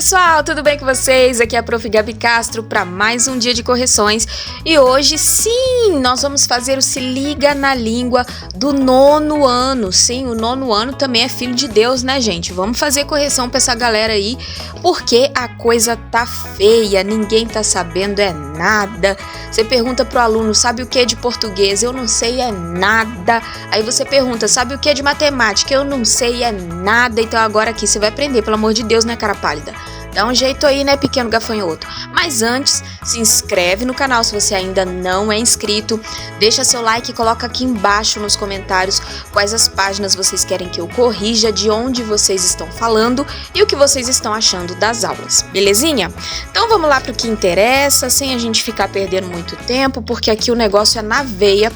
pessoal, tudo bem com vocês? Aqui é a Prof. Gabi Castro para mais um dia de correções e hoje sim, nós vamos fazer o Se Liga na Língua do 9º ano. Sim, o 9º ano também é filho de Deus, né, gente? Vamos fazer correção para essa galera aí, porque a coisa tá feia, ninguém tá sabendo nada. Você pergunta pro aluno, sabe o que é de português? Eu não sei nada. Aí você pergunta, sabe o que é de matemática? Eu não sei nada. Então agora aqui você vai aprender, pelo amor de Deus, né, cara pálida? Dá um jeito aí, né, pequeno gafanhoto? Mas antes, se inscreve no canal se você ainda não é inscrito. Deixa seu like e coloca aqui embaixo nos comentários quais as páginas vocês querem que eu corrija, de onde vocês estão falando e o que vocês estão achando das aulas, belezinha? Então vamos lá para o que interessa, sem a gente ficar perdendo muito tempo, porque aqui o negócio é na veia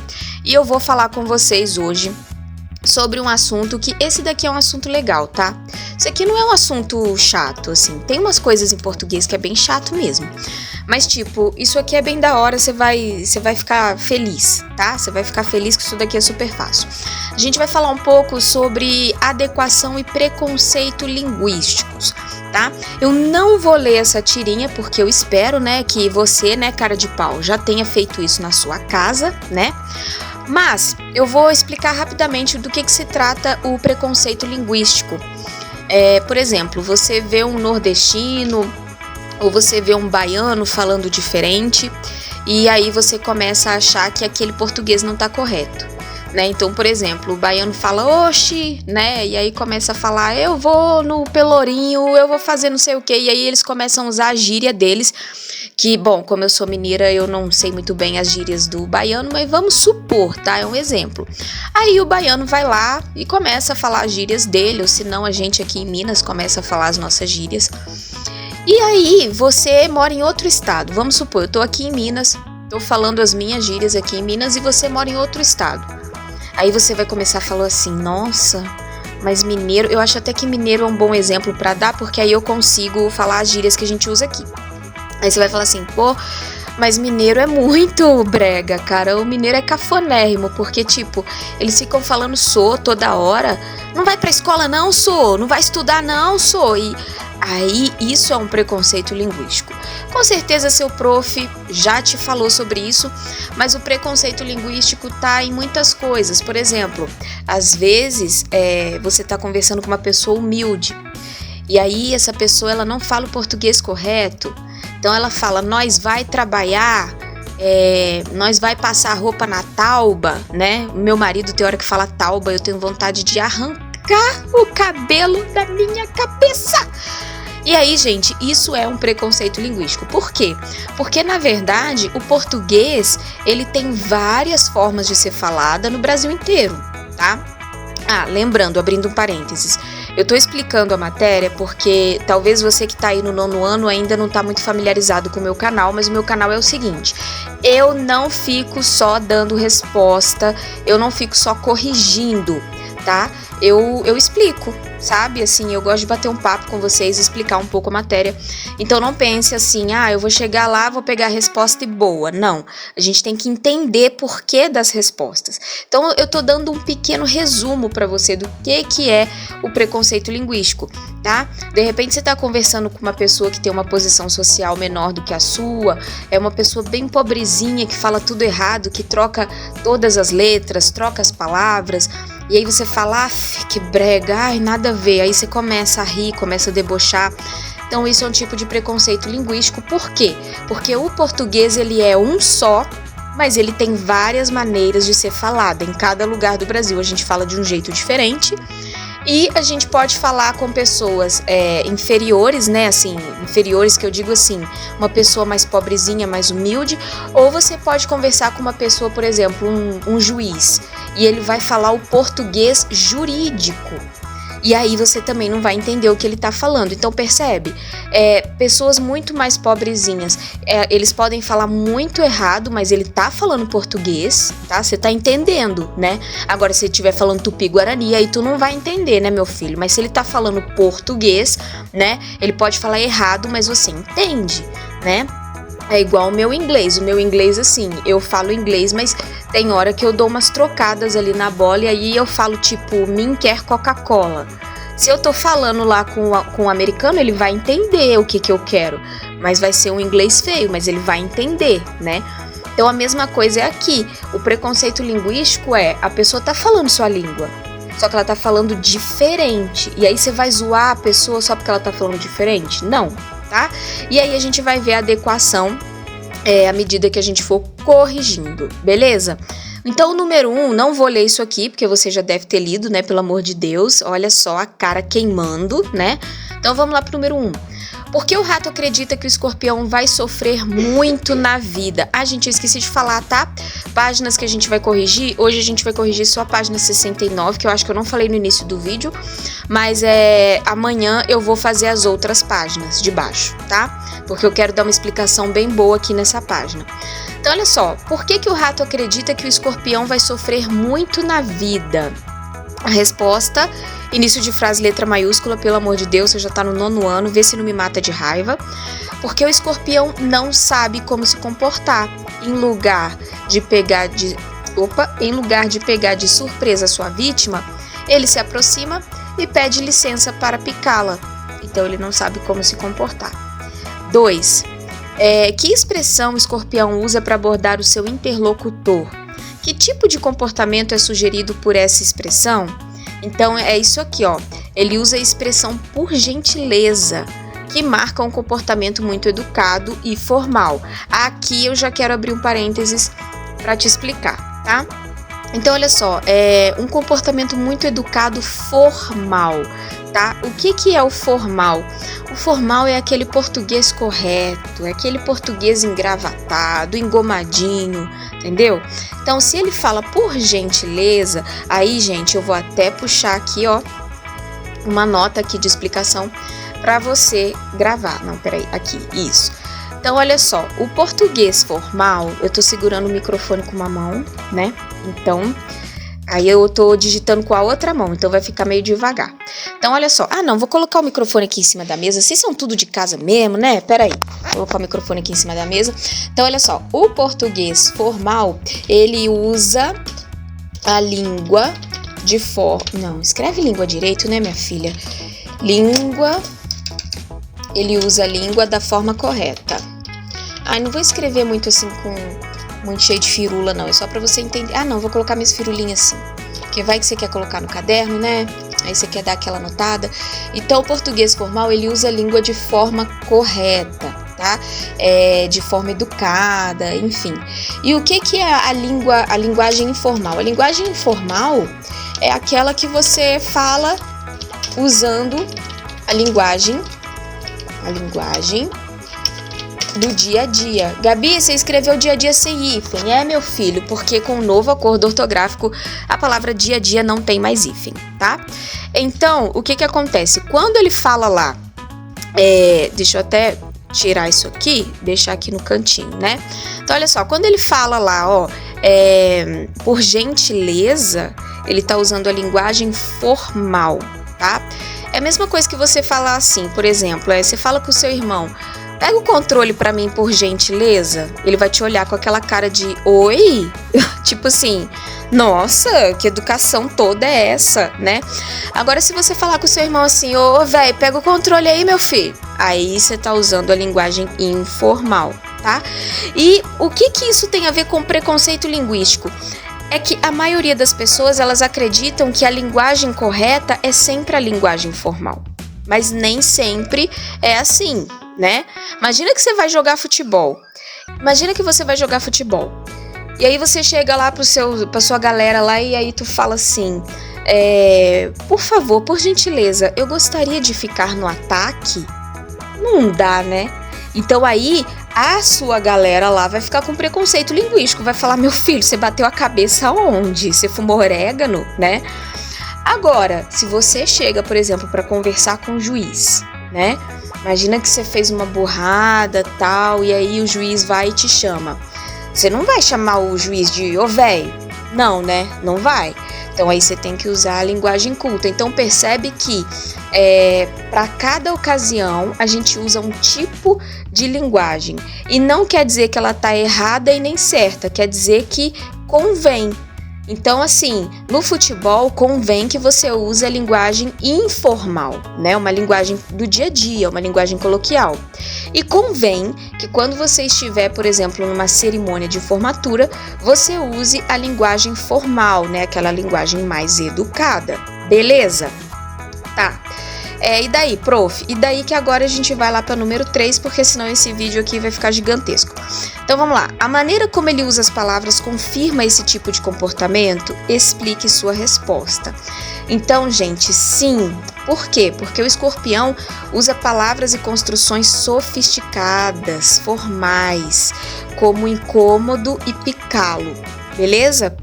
e eu vou falar com vocês hoje sobre um assunto que esse daqui é um assunto legal, tá? Isso aqui não é um assunto chato, assim, tem umas coisas em português que é bem chato mesmo, mas tipo, isso aqui é bem da hora, você vai ficar feliz, tá? Você vai ficar feliz que isso daqui é super fácil. A gente vai falar um pouco sobre adequação e preconceito linguísticos, tá? Eu não vou ler essa tirinha porque eu espero, né, que você, né, cara de pau, já tenha feito isso na sua casa, né? Mas eu vou explicar rapidamente do que se trata o preconceito linguístico. Por exemplo, você vê um nordestino ou você vê um baiano falando diferente e aí você começa a achar que aquele português não está correto, né? Então, por exemplo, o baiano fala oxi, né? E aí começa a falar eu vou no Pelourinho, eu vou fazer não sei o que, e aí eles começam a usar a gíria deles. Que, bom, como eu sou mineira, eu não sei muito bem as gírias do baiano, mas vamos supor, tá? É um exemplo. Aí o baiano vai lá e começa a falar as gírias dele, ou se não, a gente aqui em Minas começa a falar as nossas gírias. E aí, você mora em outro estado. Vamos supor, eu tô aqui em Minas, tô falando as minhas gírias aqui em Minas e você mora em outro estado. Aí você vai começar a falar assim, nossa, mas mineiro, eu acho até que mineiro é um bom exemplo pra dar, porque aí eu consigo falar as gírias que a gente usa aqui. Aí você vai falar assim, pô, mas mineiro é muito brega, cara. O mineiro é cafonérrimo, porque, tipo, eles ficam falando sou toda hora. Não vai pra escola não, sou. Não vai estudar não, sou. E aí, isso é um preconceito linguístico. Com certeza seu prof já te falou sobre isso, mas o preconceito linguístico tá em muitas coisas. Por exemplo, às vezes, você tá conversando com uma pessoa humilde. E aí, essa pessoa, ela não fala o português correto. Então ela fala, nós vai trabalhar, nós vai passar roupa na tauba, né? Meu marido tem hora que fala tauba, eu tenho vontade de arrancar o cabelo da minha cabeça. E aí, gente, isso é um preconceito linguístico. Por quê? Porque, na verdade, o português, ele tem várias formas de ser falada no Brasil inteiro, tá? Lembrando, abrindo um parênteses, eu tô explicando a matéria porque talvez você que tá aí no 9º ano ainda não tá muito familiarizado com o meu canal, mas o meu canal é o seguinte, eu não fico só dando resposta, eu não fico só corrigindo, tá? Eu explico, sabe? Assim, eu gosto de bater um papo com vocês, explicar um pouco a matéria. Então não pense assim, eu vou chegar lá, vou pegar a resposta e boa. Não, a gente tem que entender porquê das respostas. Então eu tô dando um pequeno resumo para você do que é o preconceito linguístico, tá? De repente você tá conversando com uma pessoa que tem uma posição social menor do que a sua, é uma pessoa bem pobrezinha que fala tudo errado, que troca todas as letras, troca as palavras. E aí você fala, que brega, nada a ver. Aí você começa a rir, começa a debochar. Então isso é um tipo de preconceito linguístico. Por quê? Porque o português, ele é um só, mas ele tem várias maneiras de ser falado. Em cada lugar do Brasil a gente fala de um jeito diferente. E a gente pode falar com pessoas inferiores, né, assim, inferiores que eu digo assim, uma pessoa mais pobrezinha, mais humilde, ou você pode conversar com uma pessoa, por exemplo, um juiz, e ele vai falar o português jurídico. E aí você também não vai entender o que ele tá falando. Então percebe, pessoas muito mais pobrezinhas, eles podem falar muito errado, mas ele tá falando português, tá? Você tá entendendo, né? Agora se ele estiver falando tupi-guarani, aí tu não vai entender, né, meu filho? Mas se ele tá falando português, né, ele pode falar errado, mas você entende, né? É igual o meu inglês, assim, eu falo inglês, mas tem hora que eu dou umas trocadas ali na bola e aí eu falo tipo, mim quer Coca-Cola. Se eu tô falando lá com o americano, ele vai entender o que eu quero, mas vai ser um inglês feio, mas ele vai entender, né? Então a mesma coisa é aqui. O preconceito linguístico é a pessoa tá falando sua língua, só que ela tá falando diferente. E aí você vai zoar a pessoa só porque ela tá falando diferente? Não, tá? E aí a gente vai ver a adequação à medida que a gente for corrigindo, beleza? Então, o número 1, não vou ler isso aqui, porque você já deve ter lido, né? Pelo amor de Deus, olha só a cara queimando, né? Então, vamos lá pro número 1. Por que o rato acredita que o escorpião vai sofrer muito na vida? Ah, gente, eu esqueci de falar, tá? Páginas que a gente vai corrigir. Hoje a gente vai corrigir só a página 69, que eu acho que eu não falei no início do vídeo. Mas amanhã eu vou fazer as outras páginas de baixo, tá? Porque eu quero dar uma explicação bem boa aqui nessa página. Então, olha só. Por que o rato acredita que o escorpião vai sofrer muito na vida? A resposta... Início de frase, letra maiúscula, pelo amor de Deus, você já tá no 9º ano, vê se não me mata de raiva. Porque o escorpião não sabe como se comportar. Em lugar de pegar de surpresa a sua vítima, ele se aproxima e pede licença para picá-la. Então ele não sabe como se comportar. 2. Que expressão o escorpião usa para abordar o seu interlocutor? Que tipo de comportamento é sugerido por essa expressão? Então é isso aqui, ó. Ele usa a expressão por gentileza, que marca um comportamento muito educado e formal. Aqui eu já quero abrir um parênteses para te explicar, tá? Então olha só, um comportamento muito educado formal, tá? O que é o formal? O formal é aquele português correto, é aquele português engravatado, engomadinho, entendeu? Então, se ele fala por gentileza, aí, gente, eu vou até puxar aqui, ó, uma nota aqui de explicação para você gravar. Não, peraí, aqui, isso. Então, olha só, o português formal, eu tô segurando o microfone com uma mão, né? Então, aí eu tô digitando com a outra mão, então vai ficar meio devagar. Então, olha só. Ah, não, vou colocar o microfone aqui em cima da mesa. Vocês são tudo de casa mesmo, né? Peraí, vou colocar o microfone aqui em cima da mesa. Então, olha só. O português formal, ele usa a língua de forma... Não, escreve língua direito, né, minha filha? Ele usa a língua da forma correta. Ai, não vou escrever muito assim muito cheio de firula, não. É só pra você entender. Ah, não, vou colocar minhas firulinhas assim. Porque vai que você quer colocar no caderno, né? Aí você quer dar aquela anotada. Então, o português formal, ele usa a língua de forma correta, tá? De forma educada, enfim. E o que é a linguagem informal? A linguagem informal é aquela que você fala usando a linguagem do dia a dia. Gabi, você escreveu dia a dia sem hífen. Meu filho, porque com o novo acordo ortográfico, a palavra dia a dia não tem mais hífen, tá? Então, o que acontece? Quando ele fala lá, deixa eu até tirar isso aqui, deixar aqui no cantinho, né? Então, olha só, quando ele fala lá, ó, por gentileza, ele tá usando a linguagem formal, tá? É a mesma coisa que você falar assim, por exemplo, você fala com o seu irmão, pega o controle pra mim, por gentileza. Ele vai te olhar com aquela cara de oi? Tipo assim, nossa, que educação toda é essa, né? Agora, se você falar com o seu irmão assim, ô, velho, pega o controle aí, meu filho. Aí você tá usando a linguagem informal, tá? E o que isso tem a ver com preconceito linguístico? É que a maioria das pessoas, elas acreditam que a linguagem correta é sempre a linguagem formal. Mas nem sempre é assim, né? Imagina que você vai jogar futebol. E aí você chega lá pra sua galera lá e aí tu fala assim, por favor, por gentileza, eu gostaria de ficar no ataque. Não dá, né? Então aí a sua galera lá vai ficar com preconceito linguístico, vai falar, meu filho, você bateu a cabeça aonde? Você fumou orégano, né? Agora, se você chega, por exemplo, para conversar com o juiz, né? Imagina que você fez uma burrada, tal, e aí o juiz vai e te chama. Você não vai chamar o juiz de ô véi, não, né? Não vai. Então aí você tem que usar a linguagem culta. Então percebe que para cada ocasião a gente usa um tipo de linguagem. E não quer dizer que ela tá errada e nem certa, quer dizer que convém. Então, assim, no futebol convém que você use a linguagem informal, né? Uma linguagem do dia a dia, uma linguagem coloquial. E convém que quando você estiver, por exemplo, numa cerimônia de formatura, você use a linguagem formal, né? Aquela linguagem mais educada. Beleza? Tá. E daí, prof? E daí que agora a gente vai lá para o número 3, porque senão esse vídeo aqui vai ficar gigantesco. Então vamos lá. A maneira como ele usa as palavras confirma esse tipo de comportamento? Explique sua resposta. Então, gente, sim. Por quê? Porque o escorpião usa palavras e construções sofisticadas, formais, como incômodo e picalo. Beleza?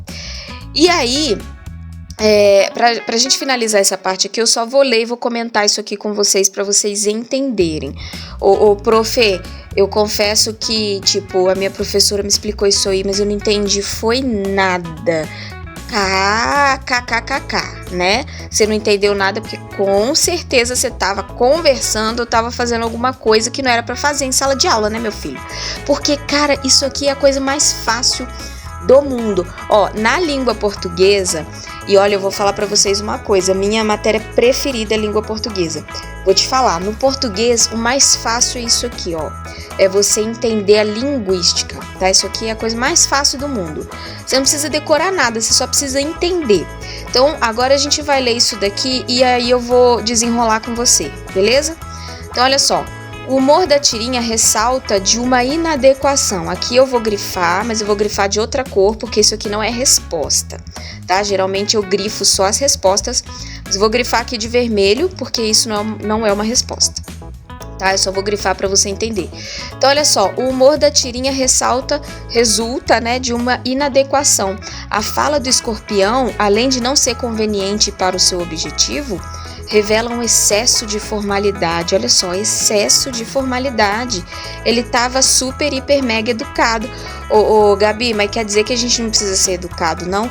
E aí... pra gente finalizar essa parte aqui, eu só vou ler e vou comentar isso aqui com vocês pra vocês entenderem. Prof, eu confesso que, tipo, a minha professora me explicou isso aí, mas eu não entendi, foi nada. KKKK, né? Você não entendeu nada porque com certeza você tava conversando ou tava fazendo alguma coisa que não era pra fazer em sala de aula, né, meu filho? Porque, cara, isso aqui é a coisa mais fácil do mundo. Ó, na língua portuguesa, e olha, eu vou falar pra vocês uma coisa, minha matéria preferida é língua portuguesa. Vou te falar, no português, o mais fácil é isso aqui, ó. É você entender a linguística, tá? Isso aqui é a coisa mais fácil do mundo. Você não precisa decorar nada, você só precisa entender. Então, agora a gente vai ler isso daqui e aí eu vou desenrolar com você, beleza? Então, olha só. O humor da tirinha ressalta de uma inadequação. Aqui eu vou grifar, mas eu vou grifar de outra cor, porque isso aqui não é resposta, tá? Geralmente eu grifo só as respostas, mas eu vou grifar aqui de vermelho, porque isso não é uma resposta, tá? Eu só vou grifar para você entender. Então, olha só, o humor da tirinha resulta, né, de uma inadequação. A fala do escorpião, além de não ser conveniente para o seu objetivo, revela um excesso de formalidade. Olha só, excesso de formalidade. Ele tava super, hiper, mega educado. Gabi, mas quer dizer que a gente não precisa ser educado, não?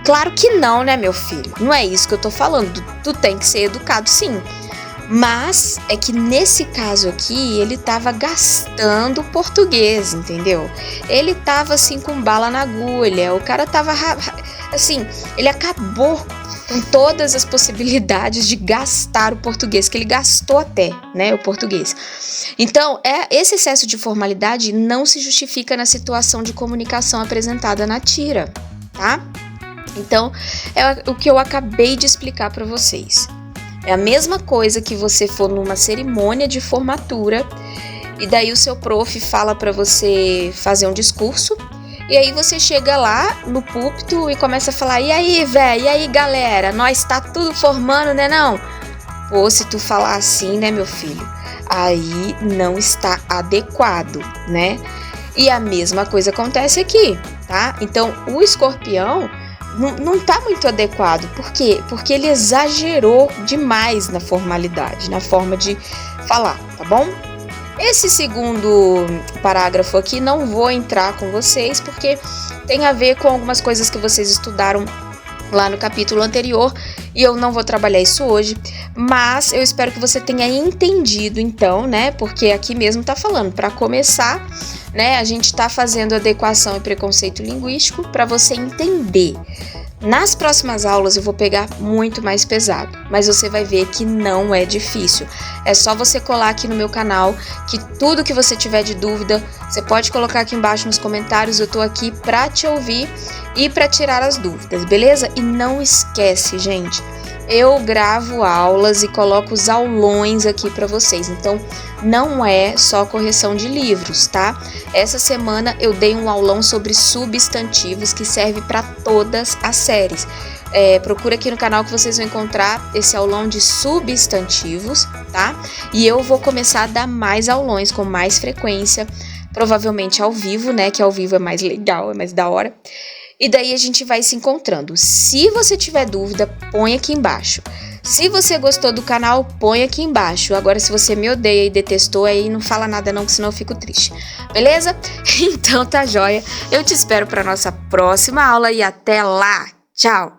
Claro que não, né, meu filho? Não é isso que eu tô falando. Tu tem que ser educado, sim. Mas é que nesse caso aqui, ele tava gastando português, entendeu? Ele tava assim com bala na agulha. O cara tava assim, ele acabou com todas as possibilidades de gastar o português, que ele gastou até, né, o português. Então, esse excesso de formalidade não se justifica na situação de comunicação apresentada na tira, tá? Então, é o que eu acabei de explicar para vocês. É a mesma coisa que você for numa cerimônia de formatura e daí o seu prof fala para você fazer um discurso. E aí você chega lá no púlpito e começa a falar, e aí, velho, e aí, galera, nós tá tudo formando, né, não? Pô, se tu falar assim, né, meu filho, aí não está adequado, né? E a mesma coisa acontece aqui, tá? Então, o escorpião não tá muito adequado. Por quê? Porque ele exagerou demais na formalidade, na forma de falar, tá bom? Esse segundo parágrafo aqui não vou entrar com vocês, porque tem a ver com algumas coisas que vocês estudaram lá no capítulo anterior e eu não vou trabalhar isso hoje, mas eu espero que você tenha entendido então, né, porque aqui mesmo tá falando, para começar, né, a gente tá fazendo adequação e preconceito linguístico para você entender. Nas próximas aulas eu vou pegar muito mais pesado, mas você vai ver que não é difícil. É só você colar aqui no meu canal, que tudo que você tiver de dúvida, você pode colocar aqui embaixo nos comentários, eu tô aqui pra te ouvir e pra tirar as dúvidas, beleza? E não esquece, gente, eu gravo aulas e coloco os aulões aqui pra vocês, então não é só correção de livros, tá? Essa semana eu dei um aulão sobre substantivos que serve para todas as séries. Procura aqui no canal que vocês vão encontrar esse aulão de substantivos, tá? E eu vou começar a dar mais aulões com mais frequência, provavelmente ao vivo, né? Que ao vivo é mais legal, é mais da hora. E daí a gente vai se encontrando. Se você tiver dúvida, põe aqui embaixo. Se você gostou do canal, põe aqui embaixo. Agora, se você me odeia e detestou, aí não fala nada não, que senão eu fico triste. Beleza? Então tá joia. Eu te espero para nossa próxima aula e até lá. Tchau!